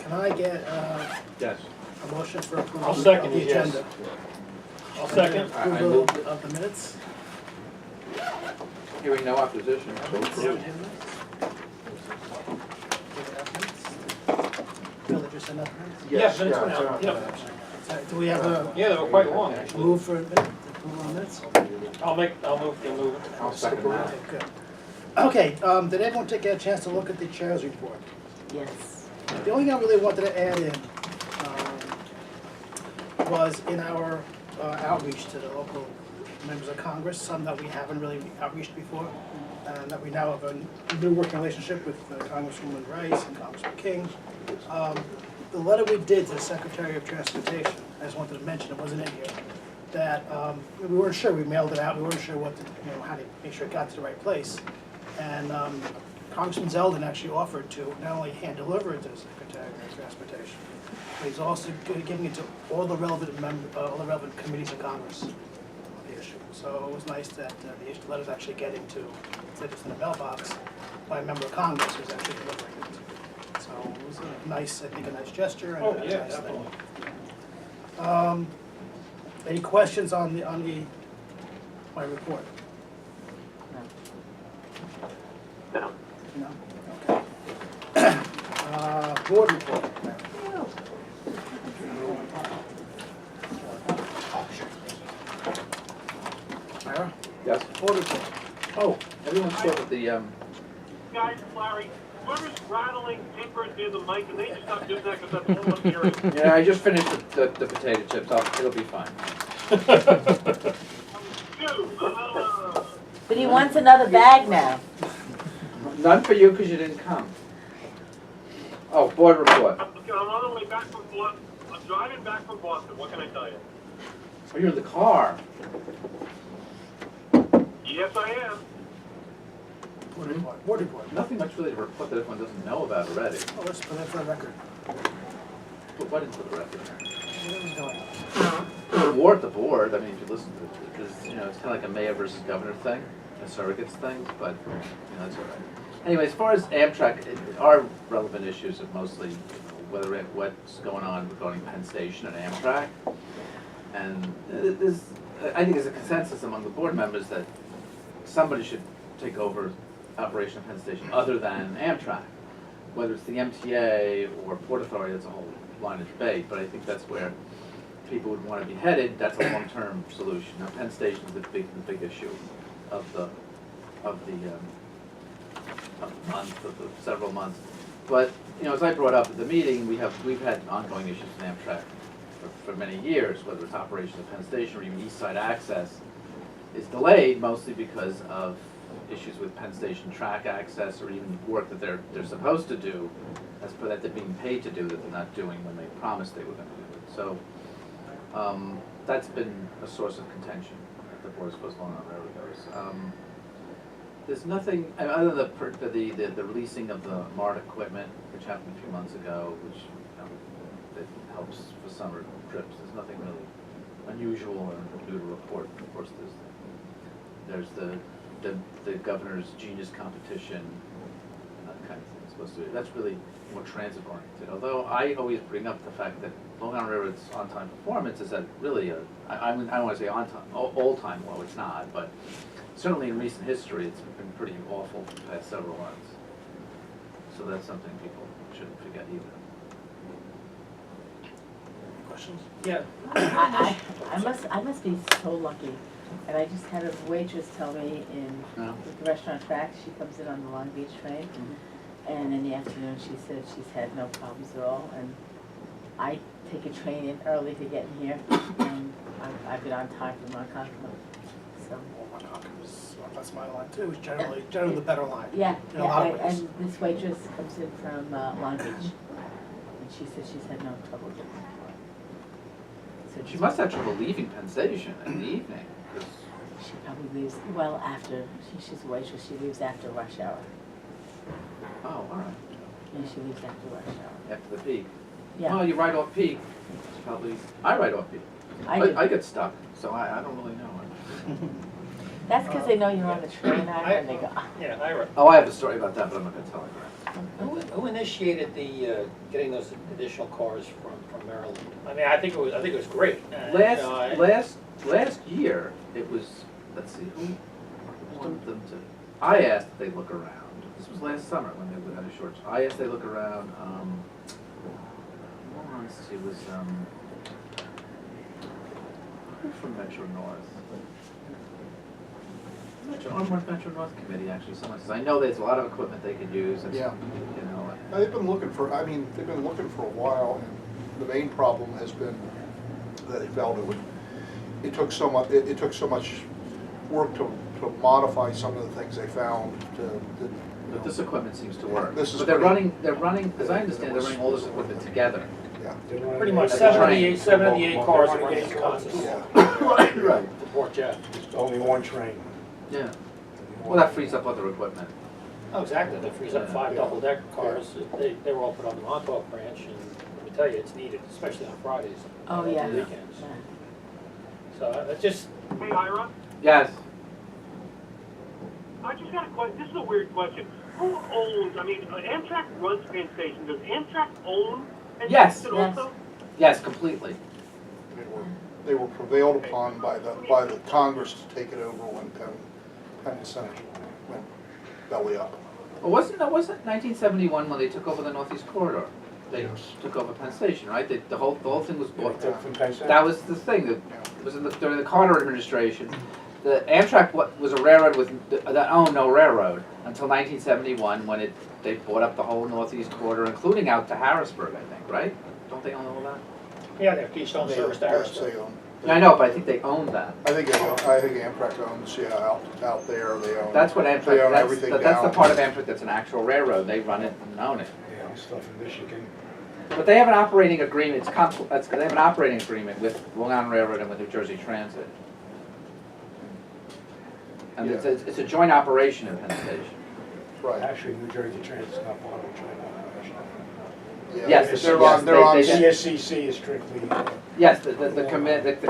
Can I get Yes. a motion for approval I'll of second the it, yes. agenda? I'll second. I Approval moved it. of the minutes? Hearing no opposition. So Yep. approved. Bill, did you send out the minutes? Yeah, minutes went out, yeah. Sorry, do we have a Yeah, they were quite long, actually. move for approval of minutes? I'll move, you'll move it. I'll second that. Okay, good. Okay, did everyone take a chance to look at the chair's report? Yes. The only thing I really wanted to add in was in our outreach to the local members of Congress, some that we haven't really outreached before, and that we now have a new working relationship with Congresswoman Rice and Congressman King. The letter we did to the Secretary of Transportation, I just wanted to mention, it wasn't in here, that we weren't sure, we mailed it out, we weren't sure what to, how to make sure it got to the right place. And Congressman Zeldin actually offered to not only hand deliver it to the Secretary of Transportation, but he's also giving it to all the relevant all the relevant committees of Congress on the issue. So it was nice that the letter's actually getting to, instead of just in a mailbox, by a member of Congress who's actually delivering it. So it was a nice, I think, a nice gesture and Oh, a yeah, nice thing. definitely. Any questions on my report? No. No? Okay. Board report. Myra? Yes. Board report. Oh, everyone saw that the, Guys, Larry, whoever's rattling papers near the mic, and they just stop doing that because that's all I'm hearing. yeah, I just finished the potato chips. It'll be fine. Dude, But he wants another bag now. None for you because you didn't come. Oh, board report. I'm on the way back from Boston. I'm driving back from Boston. What can I tell you? Oh, you're in the car. Yes, I am. Board report. Board report. Nothing much really to report that everyone doesn't know about already. Oh, let's put that for the record. But what into the record? Whatever's going on. The war at the board, I mean, if you listen to it, because, it's kind of like a mayor versus governor thing, a surrogates thing, but, that's all right. Anyway, as far as Amtrak, our relevant issues are mostly what's going on regarding Penn Station and Amtrak. And I think there's a consensus among the board members that somebody should take over operation of Penn Station other than Amtrak. Whether it's the MTA or Port Authority, that's a whole line of debate, but I think that's where people would want to be headed. That's a long-term solution. Now, Penn Station is the big issue of the month, of the several months. But as I brought up at the meeting, we've had ongoing issues with Amtrak for many years, whether it's operation of Penn Station or even East Side access is delayed mostly because of issues with Penn Station track access or even work that they're supposed to do, as per that they're being paid to do that they're not doing when they promised they were going to do it. So that's been a source of contention at the board's supposed on wherever it goes. There's nothing other than the releasing of the MART equipment, which happened a few months ago, which that helps for summer trips. There's nothing really unusual or new to report. Of course, there's the governor's genius competition, and that kind of thing. It's supposed to be. That's really more transit oriented. Although I always bring up the fact that Long Island Railroad's on-time performance is at really I don't want to say on-time, all-time low. It's not, but certainly in recent history, it's been pretty awful for the past several months. So that's something people shouldn't forget either. Questions? Yeah. I must be so lucky. And I just had a waitress tell me with the restaurant Tracks, she comes in on the Long Beach train. And in the afternoon, she said she's had no problems at all. And I take a train in early to get in here. And I've been on time for Montauk. So. Well, that's my line too. It's generally the better line. Yeah, in a lot of ways. and this waitress comes in from Long Beach, and she said she's had no trouble with it. So She must have trouble leaving Penn Station in the evening. She probably leaves, well, after, she's a waitress, she leaves after rush hour. Oh, all right. Yeah, she leaves after rush hour. After the peak. Yeah. Oh, you ride off peak. It's probably. I ride off peak. I get stuck, so I don't really know. That's because they know you're on the train, and they go, Yeah, Ira. Oh, I have a story about that, but I'm not going to tell it. Who initiated the, getting those additional cars from Maryland? I mean, I think it was great. Last year, it was, let's see, who wanted them to, I asked if they'd look around. This was last summer when they had a short, I asked they look around, it was, who from Metro North? Metro North Committee, actually, someone says, I know there's a lot of equipment they could use, and, Yeah. you know. They've been looking for, they've been looking for a while, and the main problem has been that they felt it took so much work to modify some of the things they found But this equipment seems to work. This is But they're pretty- running, as I understand, they're running all this equipment together. Yeah. Pretty much That's 7 of the 8 cars are running in concert. Yeah. Right. To Port Jeff. Only one train. Yeah. Well, that frees up other equipment. Oh, exactly, that frees up 5 double-decker cars. They were all put on the Montauk branch, and let me tell you, it's needed, especially on Fridays. Oh, and yeah. weekends. Yeah. So it just, Hey, Ira, Yes. I just got a question. This is a weird question. Who owns, Amtrak runs Penn Station. Does Amtrak own Penn Yes. Station Yes. also? Yes, completely. They were prevailed upon by the Congress to take it over when Penn Center went belly up. Well, wasn't 1971 when they took over the Northeast Corridor? They Yes. took over Penn Station, right? The whole thing was bought. From Penn Central. That was the thing. It was during the Carter administration. The Amtrak was a railroad that owned no railroad until 1971 when they bought up the whole Northeast Corridor, including out to Harrisburg, I think, right? Don't they own all that? yeah, they're Keystone service to Yes, Harrisburg. they own. I know, but I think they own that. I think Amtrak owns, out there, they own. That's what They Amtrak. own everything That's the down. part of Amtrak that's an actual railroad. They run it and own it. Yeah, stuff in Michigan. But they have an operating agreement. They have an operating agreement with Long Island Railroad and with New Jersey Transit. And Yeah. it's a joint operation in Penn Station. Right. Actually, New Jersey Transit's not part of the train operation. Yeah, Yes, they're yes, on, they're on, they- CSCC is strictly, Yes, the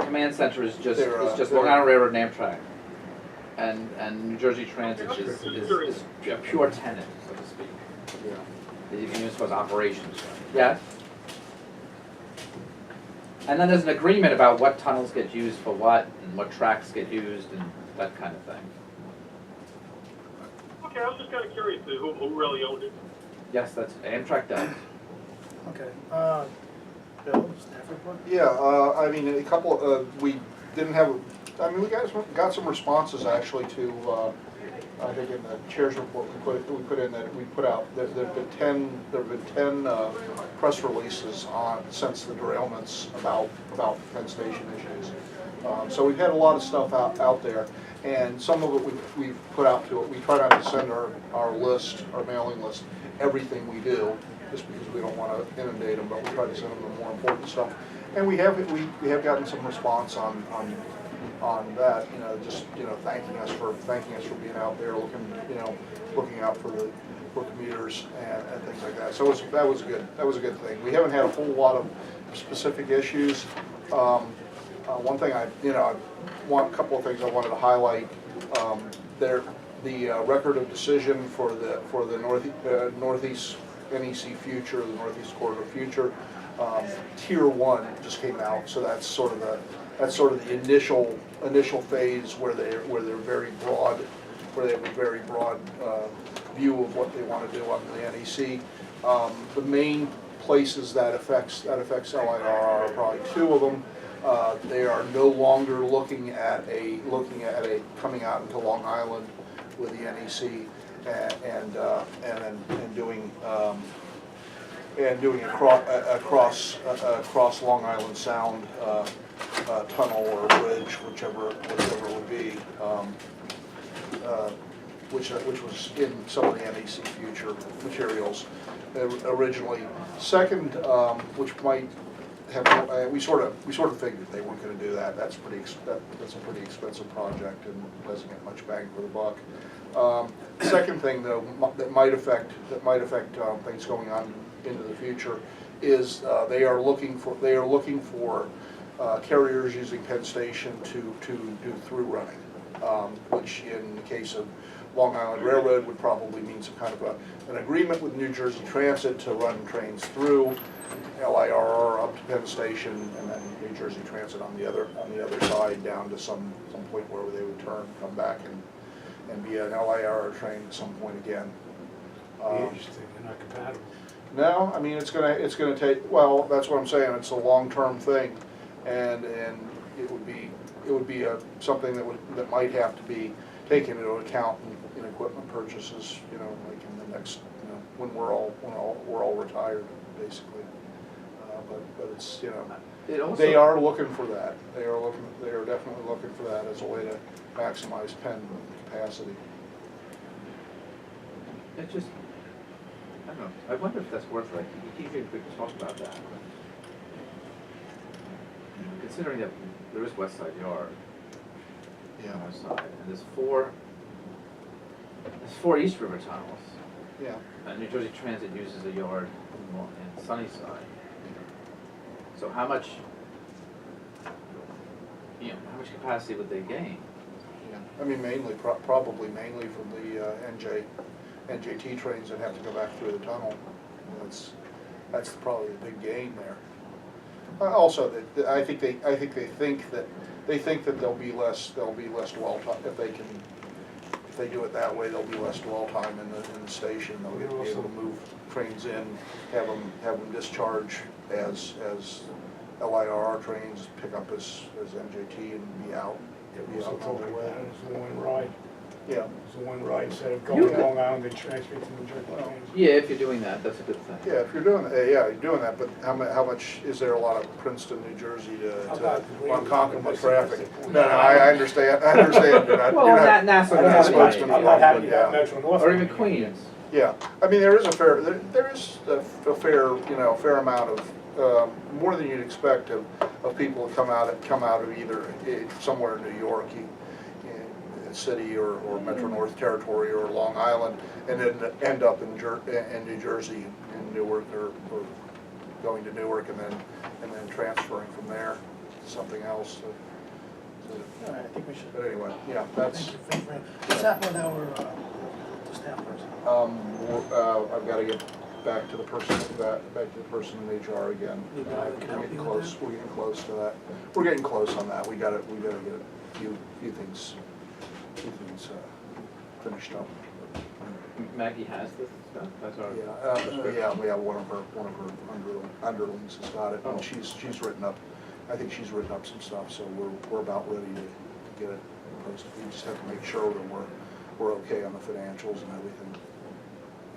command center is just They're, Long Island Railroad and Amtrak, and New Jersey Transit is a pure tenant, so to speak. yeah. You can use for operations. Yes. And then there's an agreement about what tunnels get used for what and what tracks get used and that kind of thing. Okay, I was just kind of curious who really owned it. Yes, that's Amtrak does. Okay, Bill, staff report? Yeah, a couple, we didn't have, we got some responses actually to, I think in the chair's report, we put in that we put out, there've been 10 press releases since the derailments about Penn Station issues. So we've had a lot of stuff out there, and some of it we've put out to it. We try not to send our list, our mailing list, everything we do, just because we don't want to inundate them, but we try to send them the more important stuff. And we have gotten some response on that, just thanking us for being out there, looking out for commuters and things like that. So that was a good thing. We haven't had a whole lot of specific issues. One thing a couple of things I wanted to highlight. The record of decision for the Northeast NEC future, the Northeast Corridor future, Tier 1 just came out. So that's sort of the initial phase where they're very broad, where they have a very broad view of what they want to do on the NEC. The main places that affects LIR are probably 2 of them. They are no longer looking at coming out into Long Island with the NEC and doing across Long Island Sound tunnel or bridge, whichever it would be, which was in some of the NEC future materials originally. Second, which might have, we sort of figured they weren't going to do that. That's a pretty expensive project and doesn't get much bang for the buck. Second thing though that might affect things going on into the future is they are looking for carriers using Penn Station to do through running, which in the case of Long Island Railroad would probably mean some kind of an agreement with New Jersey Transit to run trains through LIRR up to Penn Station, and then New Jersey Transit on the other side down to some point where they would turn, come back, and be an LIRR train at some point again. Interesting, they're not compatible. No, I mean, it's gonna take, well, that's what I'm saying, it's a long-term thing, and it would be something that might have to be taken into account in equipment purchases, you know, like in the next, you know, when we're all retired, basically. But it's, you know, It also, they are looking for that. They are definitely looking for that as a way to maximize Penn capacity. it just, I don't know, I wonder if that's worth, like, we could talk about that. Considering that there is West Side Yard on our side, and there's four East River tunnels. Yeah. And New Jersey Transit uses a yard in Sunnyside. So how much capacity would they gain? Yeah. I mean, probably mainly from the NJT trains that have to go back through the tunnel. That's probably the big gain there. Also, I think they think that there'll be less dwell time if they do it that way. There'll be less dwell time in the station. They'll be able to move trains in, have them discharge as LIRR trains, pick up as NJT and be out. It was a one ride. Yeah. It was a one ride instead of going Long Island and transferring to New Jersey trains. Yeah, if you're doing that, that's a good thing. Yeah, if you're doing you're doing that, but how much, is there a lot of Princeton, New Jersey to Ronkonkoma traffic? No, I understand, you're not. Well, you're not- Nassau, I'm not supposed to- I'm not happy about Metro North. or even Queens. Yeah, I mean, there is a fair amount of, more than you'd expect of people that come out of either somewhere in New York, City or Metro North Territory or Long Island, and then end up in New Jersey, in Newark, or going to Newark, and then transferring from there to something else. All right, I think we should. But anyway, yeah, that's. Thank you. What's happening with our staff person? I've got to get back to the person in HR again. We're getting close to that. We're getting close on that. We got to get a few things finished up. Maggie has this stuff, that's our. Yeah, we have one of her underlings has got it, Oh. and she's written up. I think she's written up some stuff, so we're about ready to get it posted. We just have to make sure that we're okay on the financials and everything.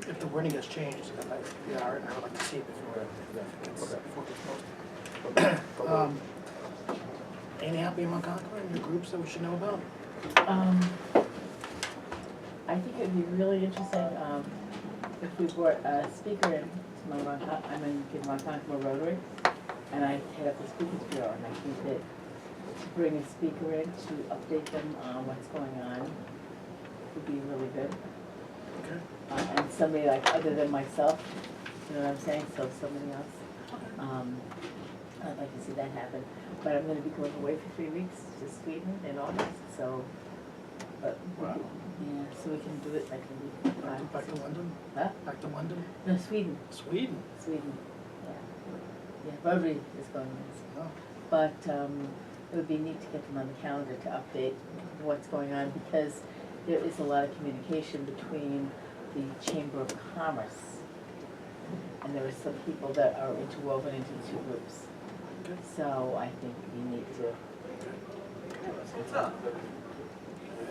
If the wording has changed, then I would like to see it before it gets posted. Any happy in Ronkonkoma, any groups that we should know about? I think it'd be really interesting, if we brought a speaker in to my Ronkonkoma Rotary, and I head up the Speakers Bureau, and I think that to bring a speaker in to update them on what's going on would be really good. Okay. And somebody like, other than myself, you know what I'm saying, so somebody else. I'd like to see that happen. But I'm gonna be going away for 3 weeks to Sweden in August, so, but, Wow. yeah, so we can do it like a week. Back to London? Huh? Back to London? No, Sweden, Sweden? yeah. Yeah, Rotary is going this. Oh. But, it would be neat to get them on the calendar to update what's going on, because there is a lot of communication between the Chamber of Commerce, and there are some people that are interwoven into the two groups. Okay. So I think we need to.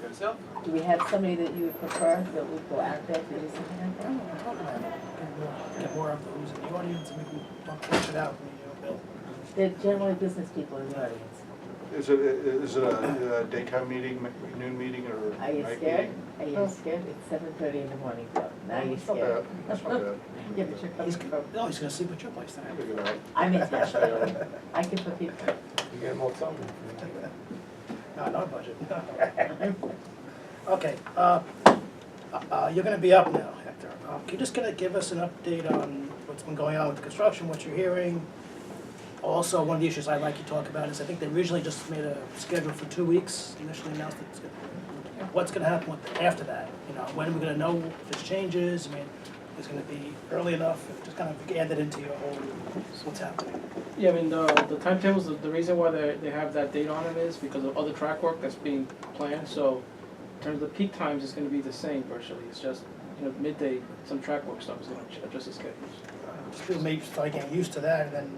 What's up? Do we have somebody that you would prefer that would go out there to do something like I'm that? talking about it. Get more of who's in the audience and we can flesh it out, Bill. They're generally business people in the audience. Is it a daytime meeting, noon meeting, or Are you night scared? meeting? Are you scared? It's 7:30 in the morning, Bill. Now you're That's not scared. bad. That's not bad. Yeah, but you're coming from. No, he's gonna sleep at your place tonight. Figure it out. I'm in town. I can put people. You get them all something. No, no budget. Okay, you're gonna be up now, Hector. Can you just give us an update on what's been going on with the construction, what you're hearing? Also, one of the issues I'd like you to talk about is I think they originally just made a schedule for 2 weeks, initially announced it's what's gonna happen with, after that? You know, when are we gonna know if there's changes? I mean, it's gonna be early enough, just kind of add that into your whole, what's happening. Yeah, I mean, the timetables, the reason why they have that date on it is because of other track work that's being planned, so in terms of the peak times, it's gonna be the same virtually, it's just, you know, midday, some track work stuff is gonna adjust the schedules. Still maybe start getting used to that, and then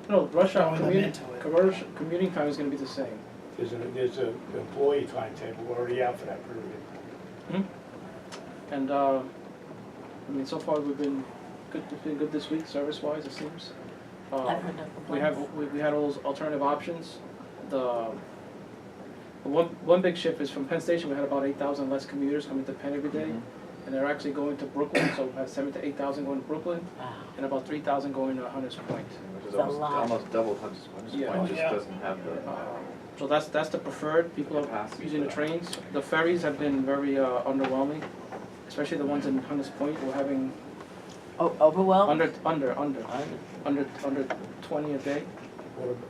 No, rush hour Throwing them into it. commuting time is gonna be the same. There's a employee timetable already out for that period. And, I mean, so far we've been good, it's been good this week, service-wise, it seems. I've heard no We complaints. had all those alternative options. The one big shift is from Penn Station, we had about 8,000 less commuters coming to Penn every day. And they're actually going to Brooklyn, so we had 7,000 to 8,000 going to Brooklyn, Wow. and about 3,000 going to Hunters Point. Which is It's a almost, lot. almost double Hunters Yeah. Point, Oh, just yeah. doesn't have the. So that's the preferred, people are Capacity using the for that. trains. The ferries have been very underwhelming, especially the ones in Hunters Point, we're having Overwhelmed? under 20 a day.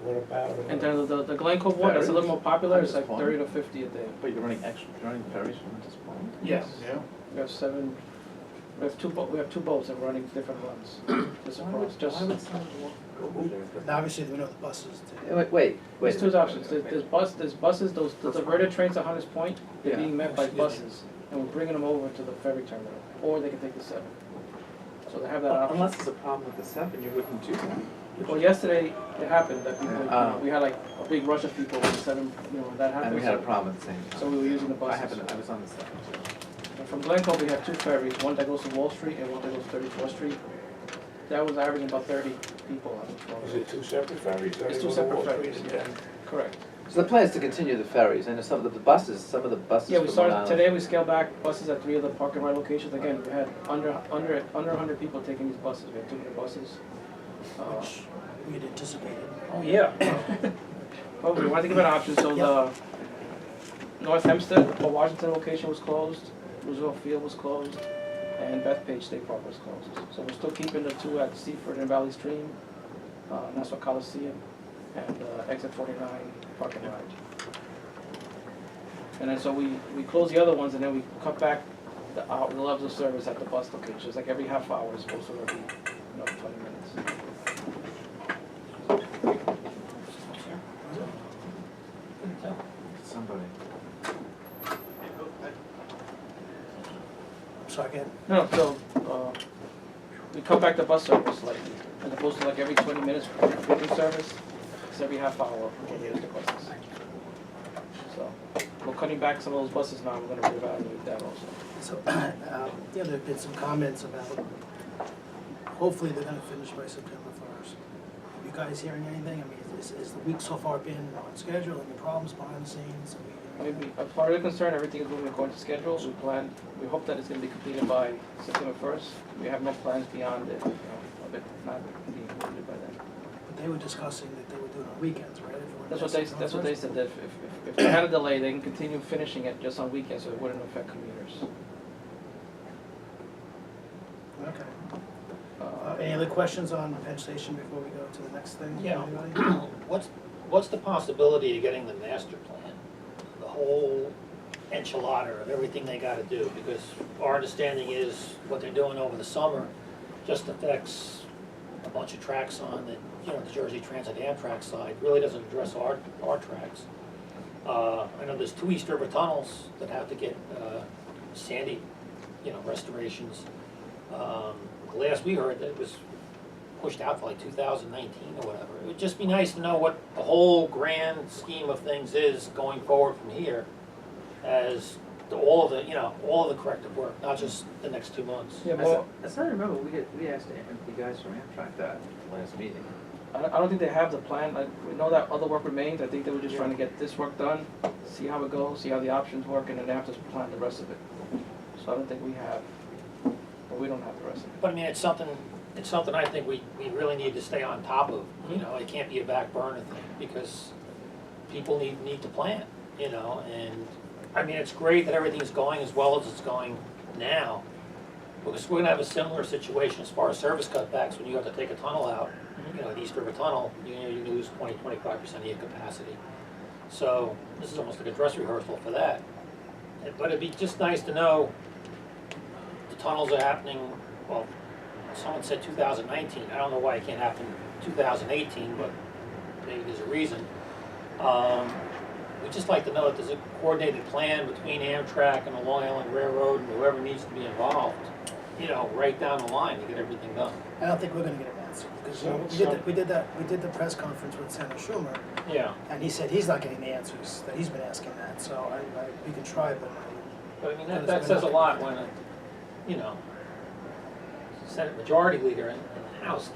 What about? And then the Glen Cove one, that's a little more popular, it's like Hunters 30 Point? to 50 a day. But you're running ferries from Hunters Point? Yes. Yeah. We have we have two boats and running different runs, just across, just. now obviously we know the buses. Wait. There's two options, there's buses, those, the diverted trains to Hunters Point, they're Yeah. being met by Excuse me. buses, and we're bringing them over to the ferry terminal, or they can take the 7. So they have that option. Unless there's a problem with the 7, you wouldn't do that. Well, yesterday, it happened that people, Oh. we had like a big rush of people with the 7, you know, that happened. And we had a so- problem at the same time. So we were using the buses. I was on the 7 too. And from Glen Cove, we have 2 ferries, one that goes to Wall Street and one that goes to 34th Street. That was averaging about 30 people on each one. Is it two separate ferries? It's 2 separate ferries, yeah, correct. So the plan is to continue the ferries, and some of the buses Yeah, we from started, Long Island- today we scaled back buses at 3 of the park and ride locations. Again, we had under 100 people taking these buses, we had 200 buses. Which we had anticipated. Oh, yeah. Well, we wanted to give an option, so the North Hempstead, the Washington location was closed, Roosevelt Field was closed, and Bethpage State Park was closed. So we're still keeping the 2 at Seaford and Valley Stream, Nassau Coliseum, and Exit 49 Park and Ride. And then so we close the other ones, and then we cut back the levels of service at the bus locations, like every half hour is supposed to be, 20 minutes. Somebody. So again, No, so, we cut back the bus service slightly, as opposed to like every 20 minutes for booking service, it's every half hour we use the buses. So, we're cutting back some of those buses now, we're gonna reevaluate that also. so, there have been some comments about, hopefully they're gonna finish by September 1st. Are you guys hearing anything? I mean, is the week so far been on schedule, any problems behind the scenes? Maybe, as far as we're concerned, everything is moving according to schedule, we hope that it's gonna be completed by September 1st. We have no plans beyond it, of it not being completed by then. But they were discussing that they were doing on weekends, right? If it were That's what they said, that if they had a delay, they can continue finishing it just on weekends, so it wouldn't affect commuters. Okay. Any other questions on Penn Station before we go to the next thing? Yeah. Anybody? What's the possibility of getting the master plan? The whole enchilada of everything they gotta do, because our understanding is what they're doing over the summer just affects a bunch of tracks on the, the Jersey Transit Amtrak side, really doesn't address our tracks. I know there's 2 East River tunnels that have to get, sandy, restorations. Last we heard, that it was pushed out for like 2019 or whatever. It would just be nice to know what the whole grand scheme of things is going forward from here, as to all of the corrective work, not just the next 2 months. Yeah, well, As I remember, we asked the guys from Amtrak that at the last meeting. I don't think they have the plan, we know that other work remains, I think they were just trying to get this work done, see how it goes, see how the options work, and then they have to plan the rest of it. So I don't think we don't have the rest of it. But I mean, it's something I think we really need to stay on top of, it can't be a back burner thing, because people need to plan, and I mean, it's great that everything's going as well as it's going now, because we're gonna have a similar situation as far as service cutbacks when you have to take a tunnel out, the East River Tunnel, you lose 20-25% of your capacity. So this is almost like a dress rehearsal for that. But it'd be just nice to know the tunnels are happening, well, someone said 2019, I don't know why it can't happen 2018, but maybe there's a reason. We'd just like to know that there's a coordinated plan between Amtrak and the Long Island Railroad and whoever needs to be involved, you know, right down the line to get everything done. I don't think we're gonna get an answer, because we did the press conference with Senator Schumer, Yeah. and he said he's not getting the answers, that he's been asking that, so we can try, but But I mean, that says a lot when, you know, Senate Majority Leader in the House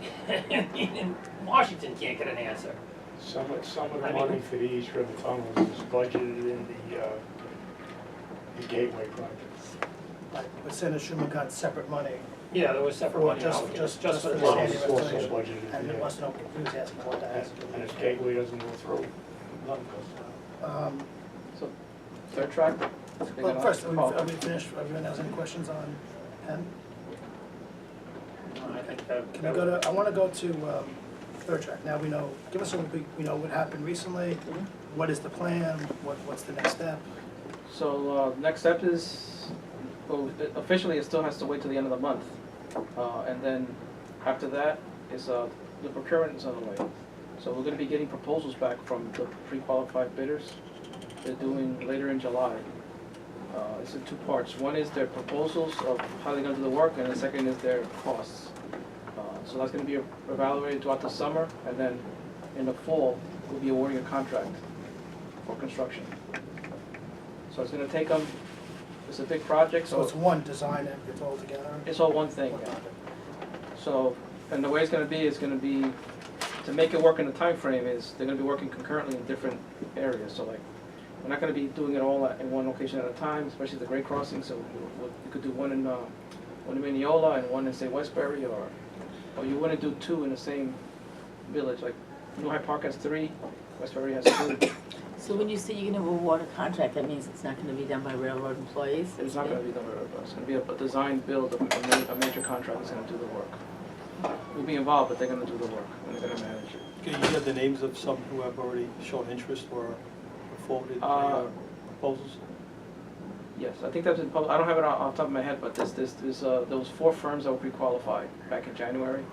in Washington can't get an answer. Some of the money for the East River tunnels is budgeted in the Gateway project. but Senator Schumer got separate money, Yeah, there was separate or money just allocated for just for the the Well, tunnels. it's Sandy also restoration, budgeted, and it yeah. must know, he was asking what that has to do And with if it. Gateway doesn't go through, nothing goes down. So, third track? Well, first, are we finished, everyone has any questions on Penn? I think that. Can we go to, I wanna go to, third track, now we know, give us we know what happened recently, what is the plan, what's the next step? So, next step is, well, officially it still has to wait till the end of the month. And then after that is, the procurement is on the way. So we're gonna be getting proposals back from the pre-qualified bidders. They're doing later in July. It's in two parts. One is their proposals of how they're gonna do the work, and the second is their costs. So that's gonna be evaluated throughout the summer, and then in the fall, we'll be awarding a contract for construction. So it's gonna take them, it's a big project, So it's one design and it's all together? it's all one thing, One yeah. project. So, and the way it's gonna be, to make it work in the time frame is, they're gonna be working concurrently in different areas, so like, we're not gonna be doing it all in one location at a time, especially the grade crossing, so we could do one in Mineola and one in, say, Westbury, or you wouldn't do two in the same village, like, New Hyde Park has 3, Westbury has 2. So when you say you're gonna award a contract, that means it's not gonna be done by railroad employees? It's not gonna be done by railroad, it's gonna be a design build, a major contractor is gonna do the work. We'll be involved, but they're gonna do the work, and they're gonna manage it. Okay, you have the names of some who have already shown interest or forwarded Uh, proposals? Yes, I think that's in public, I don't have it off the top of my head, but there was 4 firms that were pre-qualified back in January,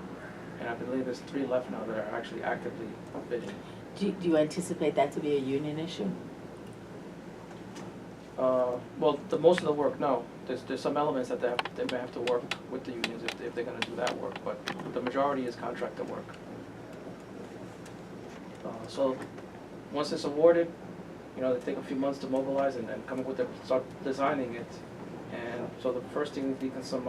and I believe there's 3 left now that are actually actively bidding. Do you anticipate that to be a union issue? Well, most of the work, no, there's some elements that they may have to work with the unions if they're gonna do that work, but the majority is contractor work. So, once it's awarded, you know, they take a few months to mobilize and then come up with start designing it. And so the first thing would be some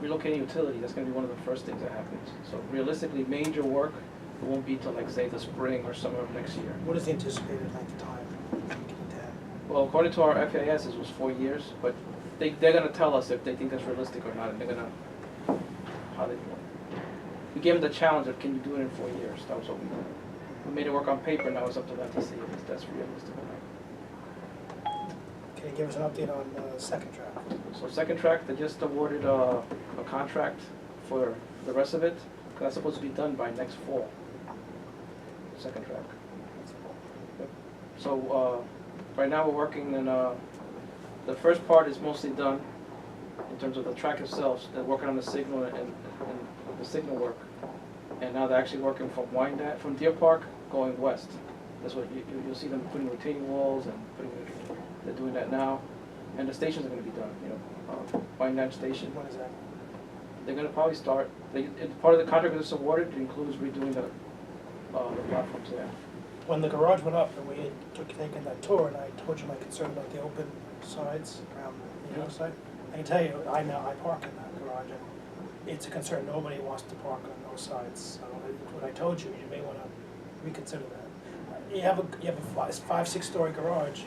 relocating utility, that's gonna be one of the first things that happens. So realistically, major work, it won't be till like, say, the spring or summer of next year. What is the anticipated length of time? Well, according to our FAS, it was 4 years, but they're gonna tell us if they think that's realistic or not, and they're gonna, we gave them the challenge of, can you do it in 4 years? That was what we did. We made it work on paper, now it's up to them to see if that's realistic or not. Can you give us an update on second track? So second track, they just awarded a contract for the rest of it, because that's supposed to be done by next fall. Second track. Yep. So, right now we're working in, the first part is mostly done in terms of the track itself. So they're working on the signal and the signal work. And now they're actually working from Deer Park going west. That's what you'll see them putting retaining walls and they're doing that now. And the stations are gonna be done, you know, Wyandotte Station. When is that? They're gonna probably start, part of the contract that's awarded includes redoing the platforms there. When the garage went up and we had taken that tour, and I told you my concern about the open sides around the outside, I can tell you, I park in that garage, and it's a concern, nobody wants to park on those sides. So what I told you, you may wanna reconsider that. You have a 5-6 story garage,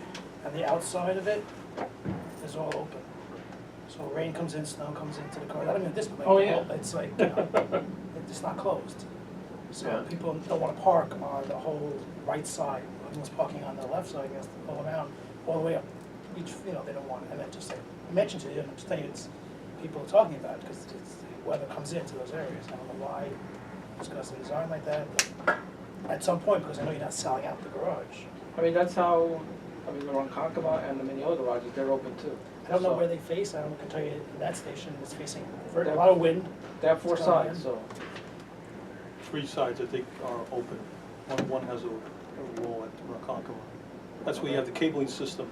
and the outside of it is all open. So rain comes in, snow comes into the car, I don't mean this, but Oh, yeah. it's like, you know, it's not closed. So Yeah. people don't wanna park on the whole right side, everyone's parking on the left side, has to go around all the way up. Each, you know, they don't want it, and then just like, I mentioned to you, and I'm just telling you, it's, people are talking about it, because it's, the weather comes into those areas, I don't know why, it's because of the design like that, but at some point, because I know you're not selling out the garage. I mean, that's how I mean, the Ronkonkoma and the Mineola garages, they're open too. I don't know So, where they face, I can tell you that station is facing a lot of wind. They have 4 It's going sides, in. so, 3 sides, I think, are open. One has a wall at Ronkonkoma. That's where you have the cabling system.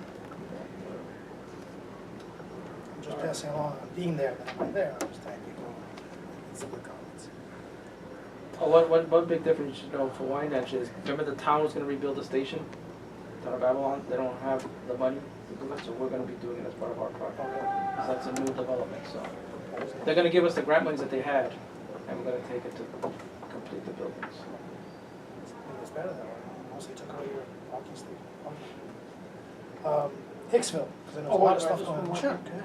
I'm just passing along, I'm being there, but I'm not there, I'm just telling people, some of the comments. one big difference you should know for Wyandotte is, remember the town was gonna rebuild the station? Town of Babylon, they don't have the money to do it, so we're gonna be doing it as part of our project. So that's a new development, so. They're gonna give us the grant monies that they had, and we're gonna take it to complete the buildings. Maybe it's better that way, mostly took away your parking space. Hicksville, because I know there's a lot of stuff going on. Sure, okay.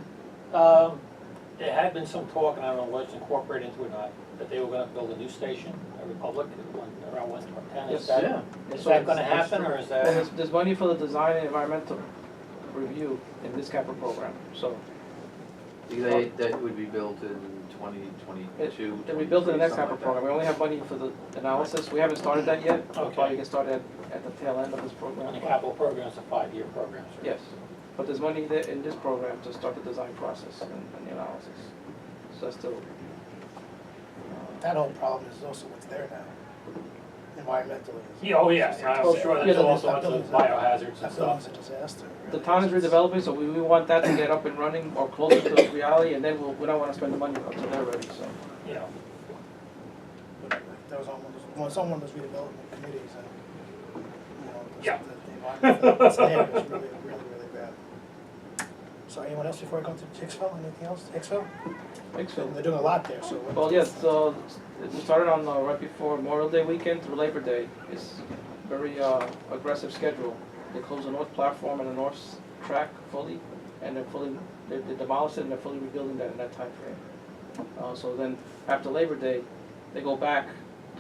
There had been some talk, and I don't know what's incorporated into it or not, that they were gonna build a new station, a Republic, around 110. Yes. Is that, Yeah. is that gonna happen, or is that? There's money for the design and environmental review in this capital program, so. That would be built in 2022. They'll be built in the next capital something like program. We only have money for the analysis. We haven't started that yet. We'll Okay. probably get started at the tail end of this And program. the capital program is a 5-year program, sir. Yes, but there's money there in this program to start the design process and the analysis. So that's still, That whole problem is also what's there now, environmentally. Yeah, oh, yeah, I'm sure Yeah, there's the- also lots of biohazards and That stuff. building's a disaster. the really. town is redeveloping, so we want that to get up and running or closer to reality, and then we don't wanna spend the money until they're ready, so. You know, But that was on one of those redevelopment committees, and, you know, Yeah. the environment that's there is really, really, really bad. So anyone else before I go to Hicksville, anything else, Hicksville? Hicksville. They're doing a lot there, so. Well, yes, so we started on right before Memorial Day weekend through Labor Day. It's very aggressive schedule. They closed the north platform and the north track fully, and they demolished it and they're fully rebuilding that in that time frame. So then after Labor Day, they go back,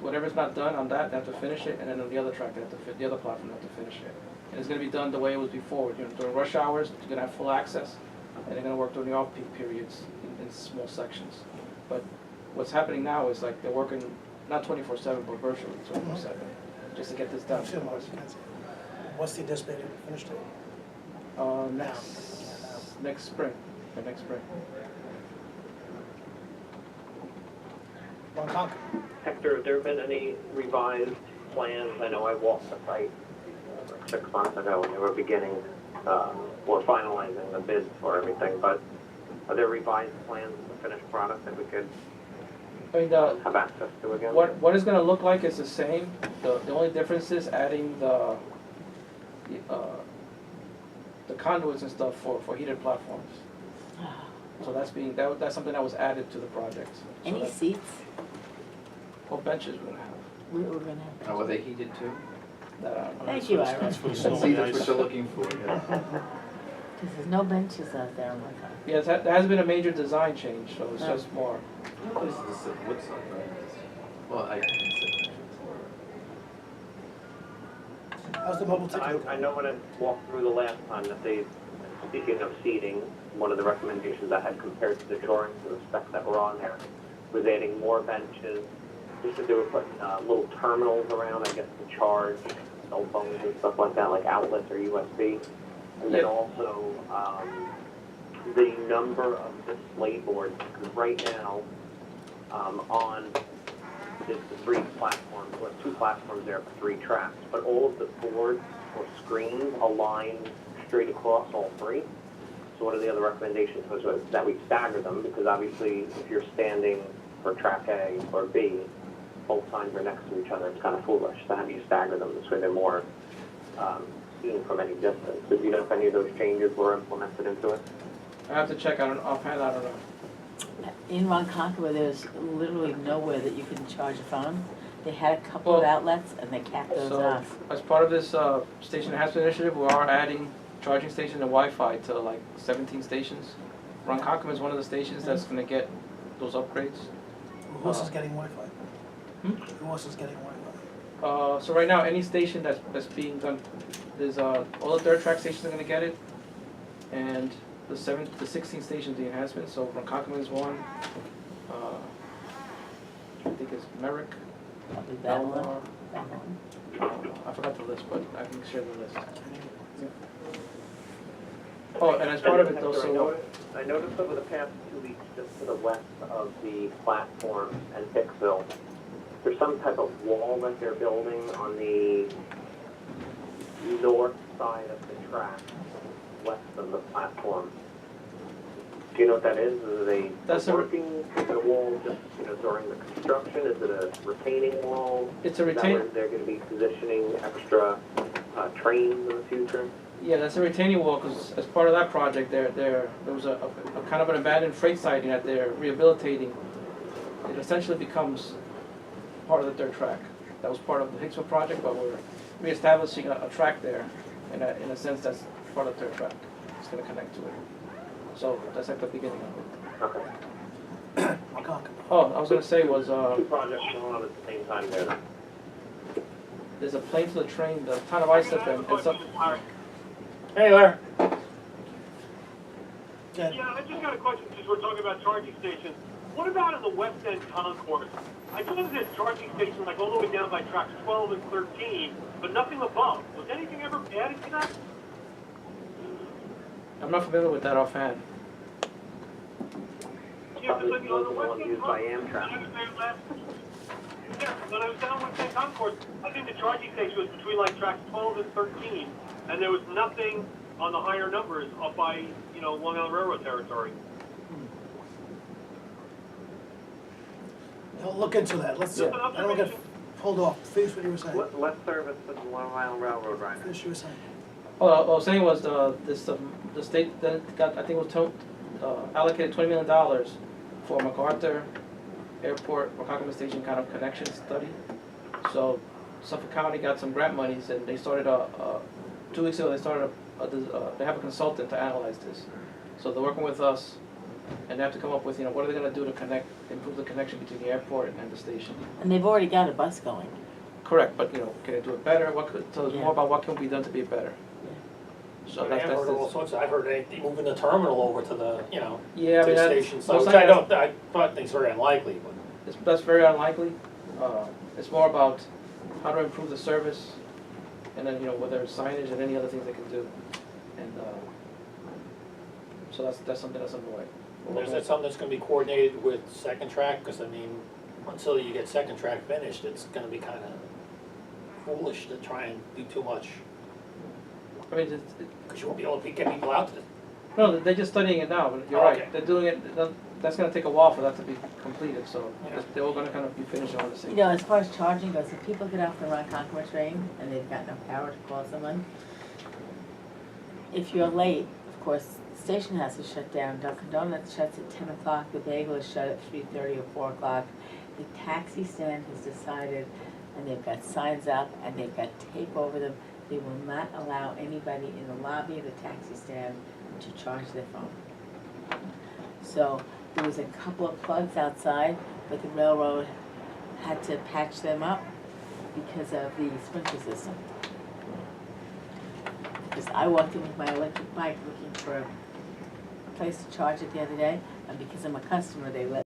whatever's not done on that, they have to finish it, and then on the other track, the other platform, they have to finish it. And it's gonna be done the way it was before, you know, during rush hours, they're gonna have full access, and they're gonna work during the off-peak periods in small sections. But what's happening now is like they're working not 24/7, but virtually 24/7, just to get this done. What's the anticipated finish date? Next spring, next spring. Ronkonkoma. Hector, have there been any revised plans? I know I walked the site like 6 months ago when they were beginning, or finalizing the bids for everything, but are there revised plans of the finished product that we could I mean, have access to again? what it's gonna look like is the same. The only difference is adding the conduits and stuff for heated platforms. So that's something that was added to the project. So Any that's- seats? What benches we're gonna have. We're gonna have. Are they heated too? That I don't know. Thank you, That's Ira. for the See, snow and that's what ice. you're looking for, yeah. Because there's no benches out there on my car. Yes, there has been a major design change, so it's just more. This is the wood side, right? Well, I can sit. How's the mobile ticketing? I know when I walked through the last time that they, speaking of seating, one of the recommendations I had compared to the drawings to the specs that were on there was adding more benches. They said they were putting little terminals around, I guess, to charge cell phones and stuff like that, like outlets or USB. And then Yeah. also the number of display boards, because right now on the 3 platforms, or 2 platforms there for 3 tracks, but all of the boards or screens align straight across all 3. So one of the other recommendations was that we stagger them, because obviously if you're standing for track A or B, both signs are next to each other, it's kind of foolish. So how do you stagger them? This way they're more seen from any distance. So do you know if any of those changes were implemented into it? I have to check, offhand, I don't know. In Ronkonkoma, there's literally nowhere that you can charge a phone. They had a couple of Well, outlets and they capped those So, off. as part of this station enhancement initiative, we are adding charging stations and Wi-Fi to like 17 stations. Ronkonkoma is one of the stations that's gonna get those upgrades. Who else is getting Wi-Fi? Hmm? Who else is getting Wi-Fi? So right now, any station that's being done, there's all the third track stations are gonna get it, and the 16 stations, the enhancement. So Ronkonkoma is one. I think it's Merrick, Probably Babylon. Elmore. I forgot the list, but I can share the list. Oh, and as part of it though, Hector, so, I noticed over the past 2 weeks, just to the west of the platform and Hicksville, there's some type of wall that they're building on the north side of the track, west of the platform. Do you know what that is? Is it That's a a- working, is it a wall just, during the construction? Is it a retaining wall? it's a Is that retain, where they're gonna be positioning extra trains in the future? yeah, that's a retaining wall, because as part of that project, there was a kind of an abandoned freight siding that they're rehabilitating. It essentially becomes part of the third track. That was part of the Hicksville project, but we're reestablishing a track there, in a sense that's part of the third track. It's gonna connect to it. So that's like the beginning of it. Okay. Oh, I was gonna say was, Two projects going on at the same time there. there's a plane to the train, the town of Islip and some. Hey, Larry. Good. Yeah, I just got a question, since we're talking about charging stations. What about in the West End concourse? I know there's charging station like all the way down by tracks 12 and 13, but nothing above. Was anything ever added to that? I'm not familiar with that offhand. Yeah, Probably because those on are the the West ones End used by concourse, Amtrak. when I was there last, yeah, when I was down West End concourse, I think the charging station was between like tracks 12 and 13, and there was nothing on the higher numbers up by, Long Island Railroad territory. I'll look into that, let's, Yeah. I don't get pulled off, finish what you were saying, Less service to the Long Island Railroad right now. finish what you were saying. What I was saying was the state then got, I think it was allocated $20 million for MacArthur Airport, Ronkonkoma Station kind of connection study. So Suffolk County got some grant monies and they started 2 weeks ago, they have a consultant to analyze this. So they're working with us and they have to come up with, what are they gonna do to improve the connection between the airport and the station. And they've already got a bus going. Correct, but can they do it better? So it's Yeah. more about what can be done to be better. So I've heard all that's sorts, I've heard they moving the terminal over to the, yeah, I to mean, the that- station side, most which I likely don't, I thought things very unlikely, but. that's very unlikely. It's more about how to improve the service, and then, whether it's signage and any other things they can do. And, so that's something that's underway. Is that something that's gonna be coordinated with second track? Because I mean, until you get second track finished, it's gonna be kind of foolish to try and do too much. I mean, Because you won't be able to get people out to the. no, they're just studying it now, but you're Oh, right. okay. They're doing it, that's gonna take a while for that to be completed, so Yeah. they're all gonna kind of be finished on the You same. know, as far as charging goes, if people get off the Ronkonkoma train and they've got no power to call someone, if you're late, of course, the station has to shut down. Dunkin' Donuts shuts at 10 o'clock, the bagel is shut at 3:30 or 4 o'clock. The taxi stand has decided, and they've got signs up and they've got tape over them, they will not allow anybody in the lobby of the taxi stand to charge their phone. So there was a couple of plugs outside, but the railroad had to patch them up because of the sprinkler system. Because I walked in with my electric bike looking for a place to charge it the other day, and because I'm a customer, they let